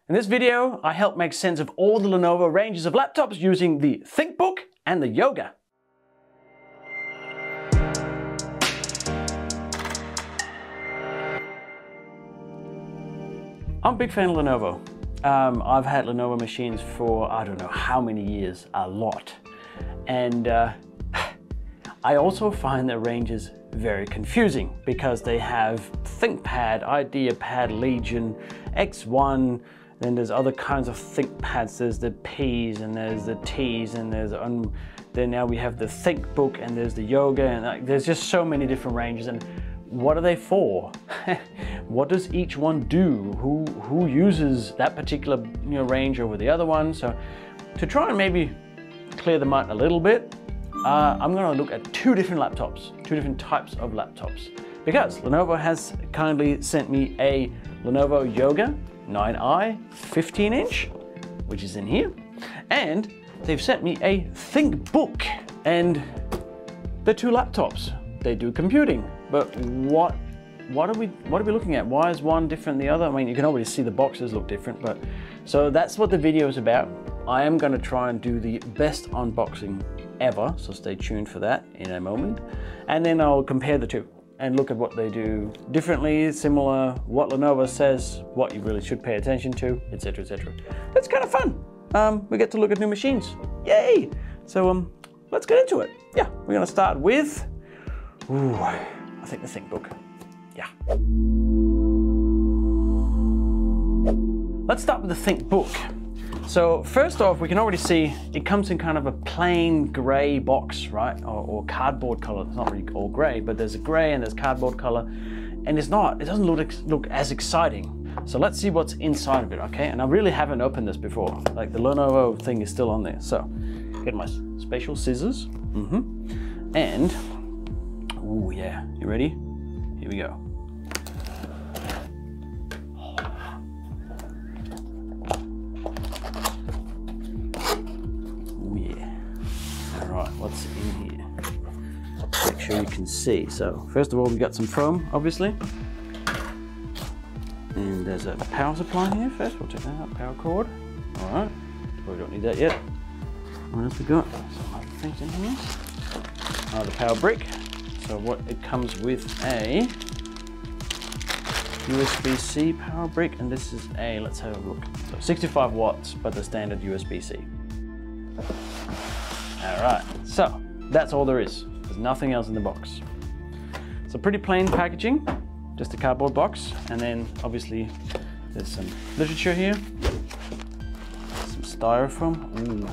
In this video, I help make sense of all the Lenovo ranges of laptops using the ThinkBook and the Yoga. I'm a big fan of Lenovo. I've had Lenovo machines for I don't know how many years, a lot. And I also find their ranges very confusing because they have ThinkPad, IdeaPad, Legion, X1, then there's other kinds of ThinkPads. There's the Ps and there's the Ts and then now we have the ThinkBook and there's the Yoga, and there's just so many different ranges. And what are they for? What does each one do? Who uses that particular range over the other one? So to try and maybe clear them out a little bit, I'm going to look at two different laptops, two different types of laptops, because Lenovo has kindly sent me a Lenovo Yoga 9i 15-inch, which is in here, and they've sent me a ThinkBook, and they're two laptops. They do computing, but what are we looking at? Why is one different than the other? I mean, you can already see the boxes look different, but so that's what the video is about. I am going to try and do the best unboxing ever, so stay tuned for that in a moment, and then I'll compare the two and look at what they do differently, similar, what Lenovo says, what you really should pay attention to, etc, etc. It's kind of fun. We get to look at new machines. Yay! So let's get into it. Yeah, we're going to start with I think the ThinkBook. Yeah. Let's start with the ThinkBook. So first off, we can already see it comes in kind of a plain gray box, right? Or cardboard color. It's not really all gray, but there's a gray and there's cardboard color, and it doesn't look as exciting. So let's see what's inside of it, okay? And I really haven't opened this before. Like the Lenovo thing is still on there. So get my special scissors. And oh yeah, you ready? Here we go. What's in here? Make sure you can see. So first of all, we got some foam, obviously, and there's a power supply here. First, we'll check that out. Power cord. All right. We don't need that yet. What else we got? Some other things in here. The power brick. So what it comes with a USB-C power brick, and this is a, let's have a look. So 65 watts, but the standard USB-C. All right, so that's all there is. There's nothing else in the box. So pretty plain packaging, just a cardboard box, and then obviously there's some literature here, some styrofoam. Ooh,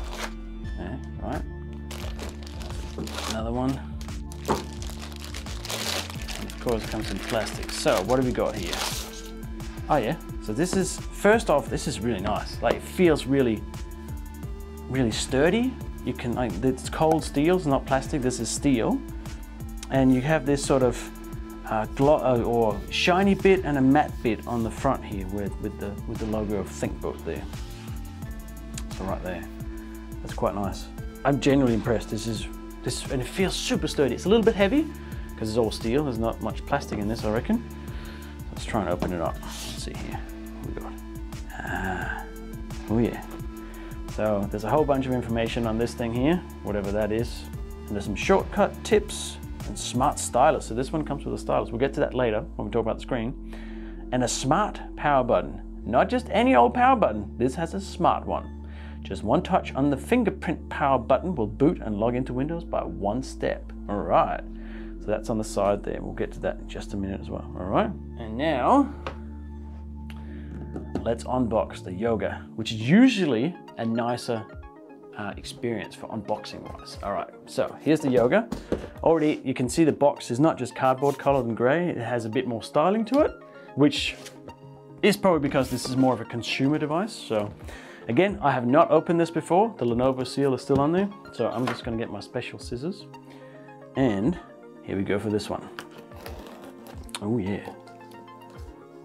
yeah, right. Another one. And of course, it comes in plastic. So what do we got here? Oh yeah. So this is, first off, this is really nice. Like it feels really, really sturdy. You can, like, it's cold steel, it's not plastic, this is steel. And you have this sort of or shiny bit and a matte bit on the front here with the logo of ThinkBook there. So right there, that's quite nice. I'm genuinely impressed. This, and it feels super sturdy. It's a little bit heavy because it's all steel. There's not much plastic in this, I reckon. Let's try and open it up. Let's see here, what we got. Oh yeah. So there's a whole bunch of information on this thing here, whatever that is. And there's some shortcut tips and smart stylus. So this one comes with a stylus. We'll get to that later when we talk about the screen. And a smart power button. Not just any old power button. This has a smart one. Just one touch on the fingerprint power button will boot and log into Windows by one step. All right. So that's on the side there. We'll get to that in just a minute as well. All right. And now, let's unbox the Yoga, which is usually a nicer experience for unboxing wise. All right, so here's the Yoga. Already you can see the box is not just cardboard colored and gray, it has a bit more styling to it, which is probably because this is more of a consumer device. So again, I have not opened this before. The Lenovo seal is still on there. So I'm just gonna get my special scissors. And here we go for this one. Oh yeah.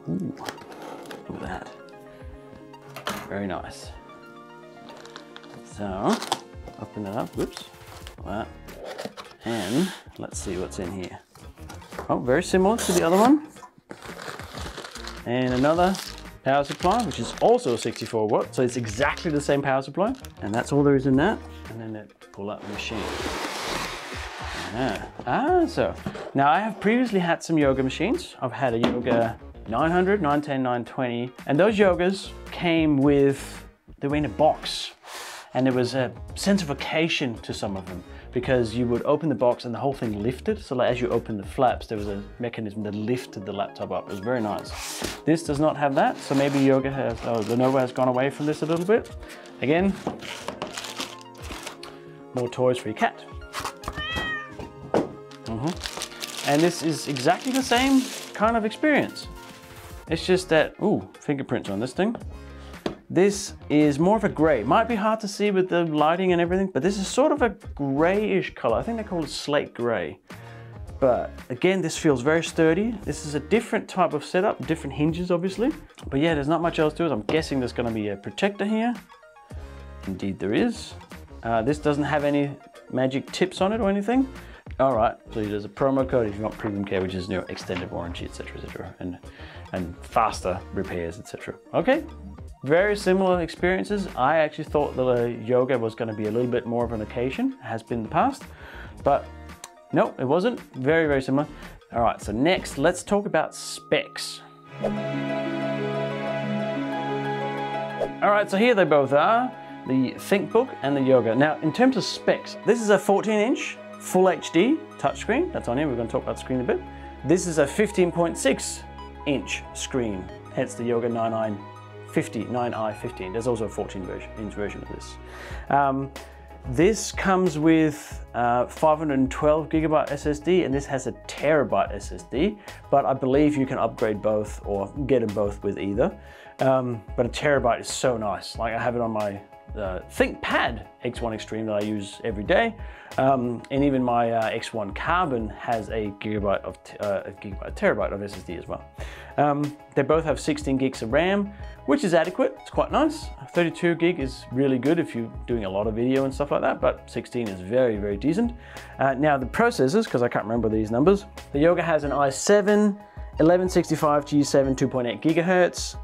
Ooh, look at that. Very nice. So, open it up, whoops, like that. And let's see what's in here. Oh, very similar to the other one. And another power supply, which is also 64 watt. So it's exactly the same power supply. And that's all there is in that. And then it pull up the machine. So now I have previously had some yoga machines. I've had a Yoga 900, 910, 920. And those yogas came with, they were in a box. And there was a sense of occasion to some of them because you would open the box and the whole thing lifted. So like as you open the flaps, there was a mechanism that lifted the laptop up. It was very nice. This does not have that. So maybe Lenovo has gone away from this a little bit. Again, more toys for your cat. And this is exactly the same kind of experience. It's just that, ooh, fingerprints on this thing. This is more of a gray. Might be hard to see with the lighting and everything, but this is sort of a grayish color. I think they call it slate gray. But again, this feels very sturdy. This is a different type of setup, different hinges obviously. But yeah, there's not much else to it. I'm guessing there's gonna be a protector here. Indeed there is. This doesn't have any magic tips on it or anything. All right, so there's a promo code if you want premium care, which is, you know, extended warranty, etc., and faster repairs, etc. Okay, very similar experiences. I actually thought the yoga was going to be a little bit more of an occasion, it has been in the past, but no, it wasn't. Very, very similar. All right, so next, let's talk about specs. All right, so here they both are, the ThinkBook and the Yoga. Now, in terms of specs, this is a 14-inch Full HD touchscreen. That's on here. We're going to talk about the screen a bit. This is a 15.6-inch screen, hence the Yoga 9i15. There's also a 14-inch version of this. This comes with 512 gigabyte SSD, and this has a terabyte SSD, but I believe you can upgrade both or get them both with either. But a terabyte is so nice. Like I have it on my ThinkPad X1 Extreme that I use every day, and even my X1 Carbon has a terabyte of SSD as well. They both have 16 gigs of RAM, which is adequate. It's quite nice. 32 gig is really good if you're doing a lot of video and stuff like that, but 16 is very, very decent. Now the processors, because I can't remember these numbers, the Yoga has an i7 1165 G7 2.8 gigahertz,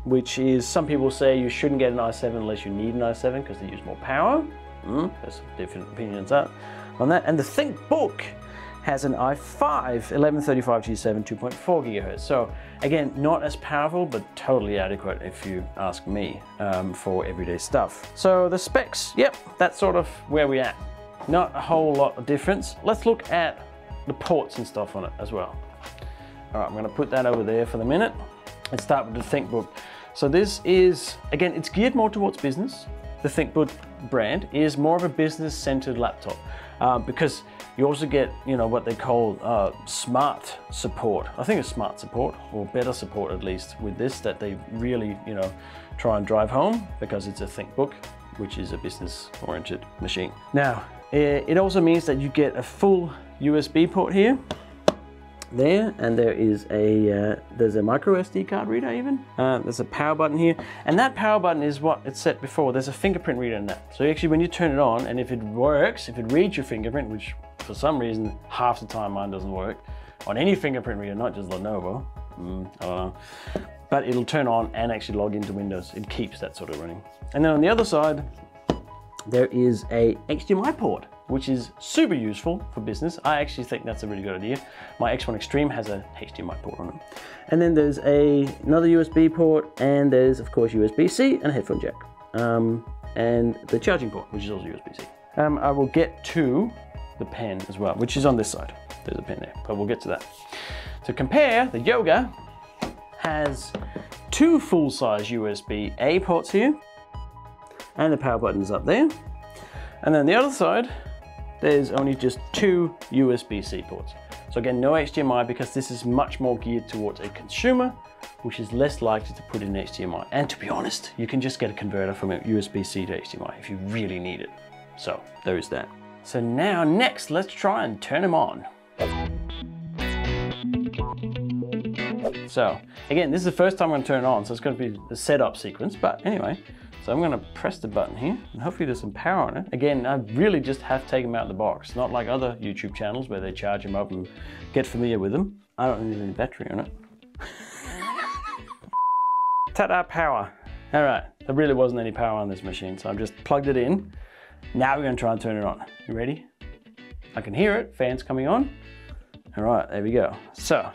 which is, some people say you shouldn't get an i7 unless you need an i7 because they use more power. There's some different opinions on that. And the ThinkBook has an i5 1135 G7 2.4 gigahertz. So again, not as powerful, but totally adequate if you ask me, for everyday stuff. So the specs, yep, that's sort of where we're at. Not a whole lot of difference. Let's look at the ports and stuff on it as well. All right, I'm gonna put that over there for the minute. Let's start with the ThinkBook. So this is, again, it's geared more towards business. The ThinkBook brand is more of a business-centered laptop because you also get, you know, what they call smart support. I think it's smart support, or better support at least, with this, that they really, you know, try and drive home because it's a ThinkBook, which is a business-oriented machine. Now, it also means that you get a full USB port here, there, and there is a there's a micro SD card reader even. There's a power button here, and that power button is what it said before. There's a fingerprint reader in that. So actually when you turn it on, and if it works, if it reads your fingerprint, which for some reason half the time mine doesn't work on any fingerprint reader, not just Lenovo, I don't know, but it'll turn on and actually log into Windows. It keeps that sort of running. And then on the other side, there is a HDMI port, which is super useful for business. I actually think that's a really good idea. My X1 Extreme has a HDMI port on it. And then there's another USB port, and there's of course USB-C and a headphone jack. And the charging port, which is also USB-C. I will get to the pen as well, which is on this side. There's a pen there, but we'll get to that. To compare, the Yoga has two full-size USB-A ports here, and the power button is up there. And then the other side, there's only just two USB-C ports. So again, no HDMI, because this is much more geared towards a consumer, which is less likely to put in HDMI. And to be honest, you can just get a converter from a USB-C to HDMI if you really need it. So there is that. So now next, let's try and turn them on. So again, this is the first time I'm gonna turn it on, so it's gonna be the setup sequence, but anyway. So I'm gonna press the button here, and hopefully there's some power on it. Again, I really just have to take them out of the box, not like other YouTube channels where they charge them up and get familiar with them. I don't need any battery on it. Ta-da, power. All right, there really wasn't any power on this machine, so I've just plugged it in. Now we're gonna try and turn it on. You ready? I can hear it, fans coming on. All right, there we go. So,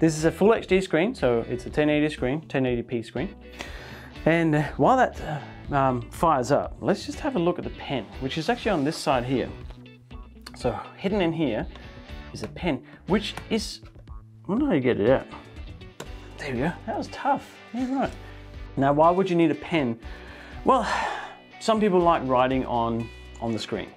this is a full HD screen, so it's a 1080 screen, 1080p screen. And while that fires up, let's just have a look at the pen, which is actually on this side here. So hidden in here is a pen, which is, I don't know how you get it out. There we go, that was tough, yeah, right. Now, why would you need a pen? Well, some people like writing on the screen.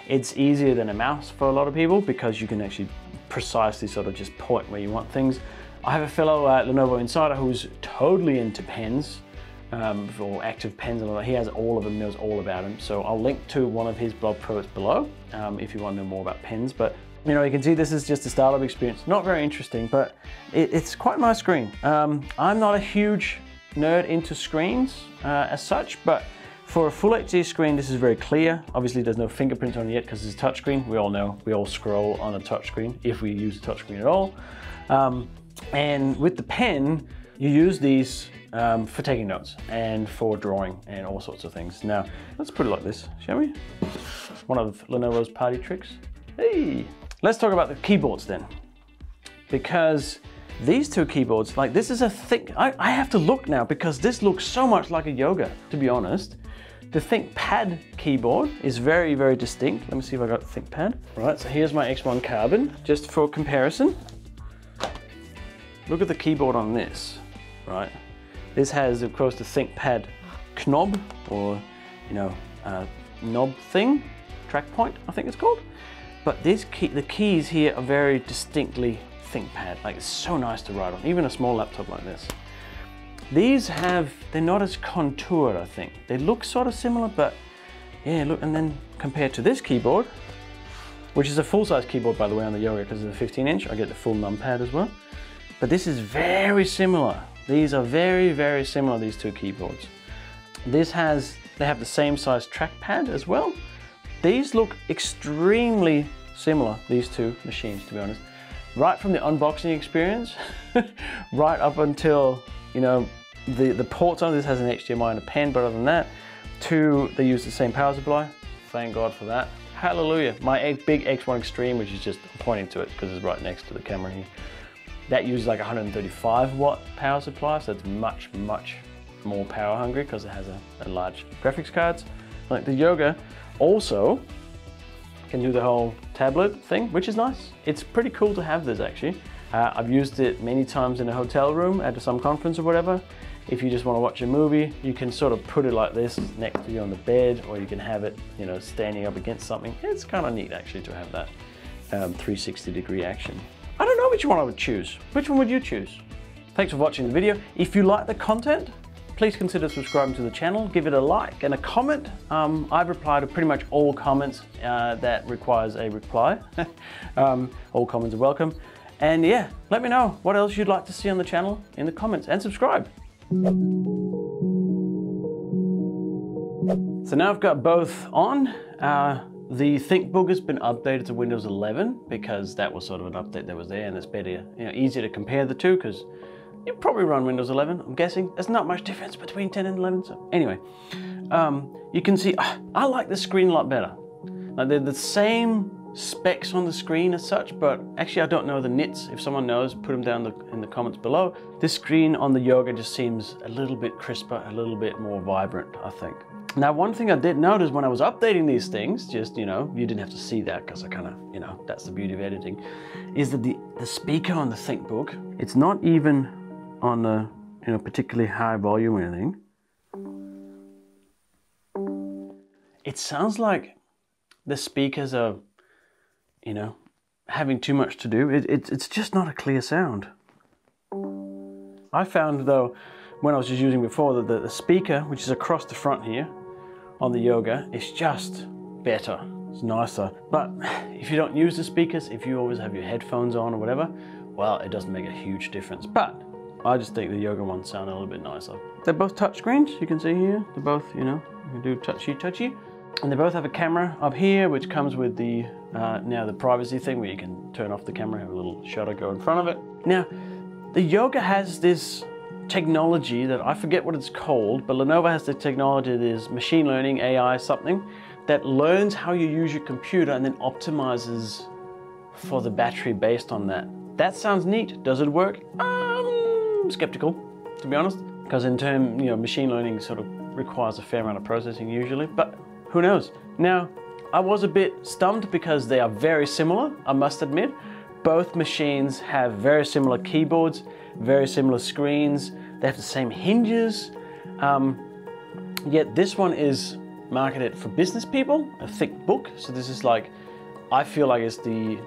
It's easier than a mouse for a lot of people because you can actually precisely sort of just point where you want things. I have a fellow Lenovo insider who's totally into pens, or active pens and all that. He has all of them, knows all about them. So I'll link to one of his blog posts below if you want to know more about pens. But you know, you can see this is just a startup experience. Not very interesting, but it's quite a nice screen. I'm not a huge nerd into screens as such, but for a full HD screen, this is very clear. Obviously, there's no fingerprints on it yet because it's a touchscreen. We all know, we all scroll on a touchscreen if we use a touchscreen at all. And with the pen, you use these for taking notes and for drawing and all sorts of things. Now, let's put it like this, shall we? One of Lenovo's party tricks. Hey! Let's talk about the keyboards then. Because these two keyboards, like this is a thick, I have to look now because this looks so much like a Yoga, to be honest. The ThinkPad keyboard is very, very distinct. Let me see if I got ThinkPad. Right, so here's my X1 Carbon, just for comparison. Look at the keyboard on this, right? This has, of course, the ThinkPad knob, or, you know, knob thing, track point, I think it's called. But this the keys here are very distinctly ThinkPad. Like, it's so nice to write on, even a small laptop like this. These they're not as contoured, I think. They look sort of similar, but yeah, look, and then compared to this keyboard, which is a full-size keyboard, by the way, on the Yoga, because it's a 15-inch, I get the full numpad as well. But this is very similar. These are very, very similar, these two keyboards. They have the same size trackpad as well. These look extremely similar, these two machines, to be honest. Right from the unboxing experience, right up until, you know, the ports on this has an HDMI and a pen, but other than that, they use the same power supply. Thank God for that. Hallelujah. My big X1 Extreme, which is just pointing to it because it's right next to the camera here, that uses like 135 watt power supply, so it's much, much more power hungry because it has a large graphics cards. Like the Yoga also can do the whole tablet thing, which is nice. It's pretty cool to have this actually. I've used it many times in a hotel room at some conference or whatever. If you just want to watch a movie, you can sort of put it like this next to you on the bed, or you can have it, you know, standing up against something. It's kind of neat actually to have that 360-degree action. I don't know which one I would choose. Which one would you choose? Thanks for watching the video. If you like the content, please consider subscribing to the channel, give it a like and a comment. I've replied to pretty much all comments that requires a reply. All comments are welcome. And yeah, let me know what else you'd like to see on the channel in the comments, and subscribe. So now I've got both on. The ThinkBook has been updated to Windows 11 because that was sort of an update that was there, and it's better, you know, easier to compare the two because you probably run Windows 11, I'm guessing. There's not much difference between 10 and 11, so anyway. You can see, I like the screen a lot better. Like they're the same specs on the screen as such, but actually I don't know the nits. If someone knows, put them down in the comments below. This screen on the Yoga just seems a little bit crisper, a little bit more vibrant, I think. Now, one thing I did notice when I was updating these things, just, you know, you didn't have to see that because I kind of, you know, that's the beauty of editing, is that the speaker on the ThinkBook, it's not even on a, you know, particularly high volume or anything. It sounds like the speakers are, you know, having too much to do. It's just not a clear sound. I found though, when I was just using before, that the speaker, which is across the front here on the Yoga, is just better. It's nicer. But if you don't use the speakers, if you always have your headphones on or whatever, well, it doesn't make a huge difference. But I just think the Yoga ones sound a little bit nicer. They're both touchscreens, you can see here. They're both, you know, you can do touchy. And they both have a camera up here, which comes with the, now the privacy thing where you can turn off the camera, have a little shutter go in front of it. Now, the Yoga has this technology that I forget what it's called, but Lenovo has the technology that is machine learning, AI something, that learns how you use your computer and then optimizes for the battery based on that. That sounds neat. Does it work? I'm skeptical, to be honest, because machine learning sort of requires a fair amount of processing usually, but who knows? Now, I was a bit stumped because they are very similar, I must admit. Both machines have very similar keyboards, very similar screens. They have the same hinges, yet this one is marketed for business people, a ThinkBook. So this is like, I feel like it's the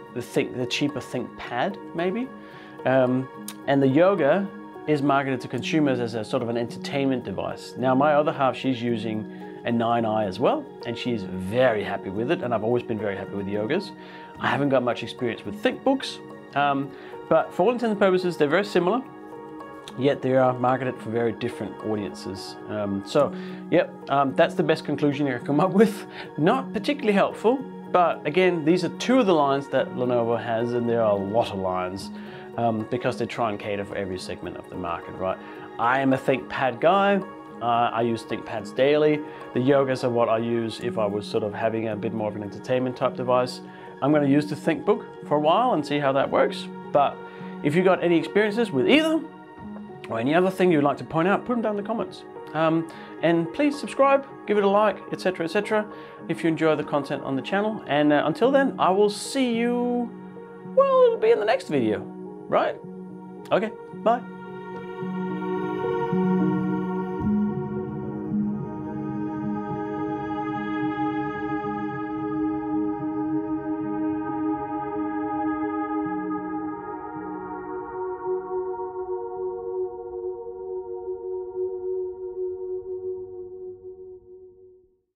cheaper ThinkPad maybe. And the Yoga is marketed to consumers as a sort of an entertainment device. Now my other half, she's using a 9i as well, and she's very happy with it, and I've always been very happy with Yogas. I haven't got much experience with ThinkBooks, but for all intents and purposes, they're very similar, yet they are marketed for very different audiences. That's the best conclusion I can come up with. Not particularly helpful, but again, these are two of the lines that Lenovo has, and there are a lot of lines because they try and cater for every segment of the market, right? I am a ThinkPad guy. I use ThinkPads daily. The Yogas are what I use if I was sort of having a bit more of an entertainment type device. I'm going to use the ThinkBook for a while and see how that works. But if you've got any experiences with either, or any other thing you'd like to point out, put them down in the comments. And please subscribe, give it a like, etc., etc., if you enjoy the content on the channel. And until then, I will see you, well, it'll be in the next video, right? Okay, bye.